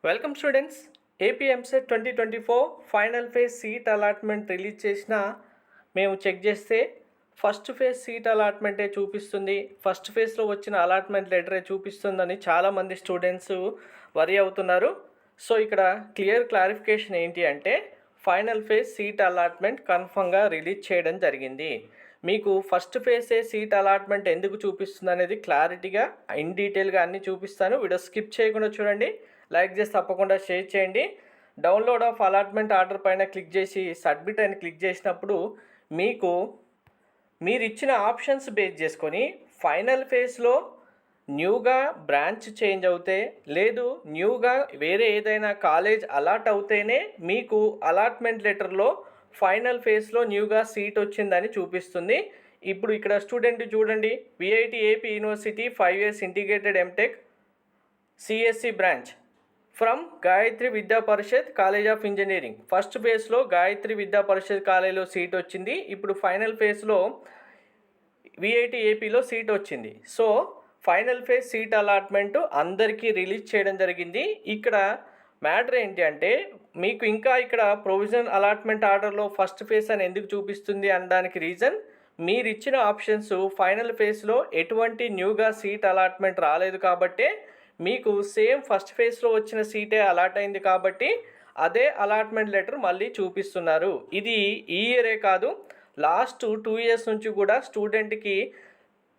Welcome students. AP EAMCET 2024 final phase seat allotment release చేసిన మేము check చేస్తే first phase seat అలాట్మెంటే చూపిస్తుంది, first ఫేజ్లో వచ్చిన అలాట్మెంట్ లెటరే చూపిస్తుందని చాలామంది స్టూడెంట్స్ వరి అవుతున్నారు. సో ఇక్కడ క్లారిఫికేషన్ ఏంటి అంటే ఫైనల్ ఫేజ్ సీట్ అలాట్మెంట్ కన్ఫర్మ్గా రిలీజ్ చేయడం జరిగింది. మీకు ఫస్ట్ ఫేజే సీట్ అలాట్మెంట్ ఎందుకు చూపిస్తుంది అనేది క్లారిటీగా ఇన్ డీటెయిల్గా అన్నీ చూపిస్తాను. వీడియో స్కిప్ చేయకుండా చూడండి, లైక్ చేసి తప్పకుండా షేర్ చేయండి. డౌన్లోడ్ ఆఫ్ అలాట్మెంట్ ఆర్డర్ పైన క్లిక్ చేసి సబ్మిట్ అని క్లిక్ చేసినప్పుడు మీకు మీరు ఇచ్చిన ఆప్షన్స్ బేస్ చేసుకొని ఫైనల్ ఫేజ్లో న్యూగా బ్రాంచ్ చేంజ్ అవుతే లేదు న్యూగా వేరే ఏదైనా కాలేజ్ అలాట్ అవుతేనే మీకు అలాట్మెంట్ లెటర్లో ఫైనల్ ఫేజ్లో న్యూగా సీట్ వచ్చిందని చూపిస్తుంది. ఇప్పుడు ఇక్కడ స్టూడెంట్ చూడండి, VIT AP university 5 years integrated MTech CSC branch from Gayatri Vidya Parishad college of engineering. First ఫేజ్లో గాయత్రి విద్యా పరిషత్ కాలేజ్లో సీట్ వచ్చింది. ఇప్పుడు ఫైనల్ ఫేజ్లో విఐటి ఏపీలో సీట్ వచ్చింది. So final phase seat allotment అందరికీ రిలీజ్ చేయడం జరిగింది. ఇక్కడ మ్యాటర్ ఏంటి అంటే మీకు ఇంకా ఇక్కడ ప్రొవిజనల్ అలాట్మెంట్ ఆర్డర్లో ఫస్ట్ ఫేజ్ అని ఎందుకు చూపిస్తుంది అనడానికి రీజన్, మీరు ఇచ్చిన ఆప్షన్స్ ఫైనల్ ఫేజ్లో ఎటువంటి న్యూగా సీట్ అలాట్మెంట్ రాలేదు కాబట్టే మీకు సేమ్ ఫస్ట్ ఫేజ్లో వచ్చిన సీటే అలాట్ అయింది కాబట్టి అదే అలాట్మెంట్ లెటర్ మళ్ళీ చూపిస్తున్నారు. ఇది ఈ ఇయరే కాదు, లాస్ట్ 2 years నుంచి కూడా స్టూడెంట్కి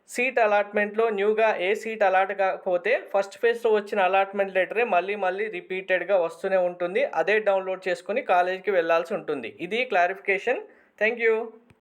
సీట్ అలాట్మెంట్లో న్యూగా ఏ సీట్ అలాట్ కాకపోతే ఫస్ట్ ఫేజ్లో వచ్చిన అలాట్మెంట్ లెటరే మళ్ళీ రిపీటెడ్గా వస్తూనే ఉంటుంది. అదే డౌన్లోడ్ చేసుకొని కాలేజీకి వెళ్ళాల్సి ఉంటుంది. ఇది క్లారిఫికేషన్. Thank you.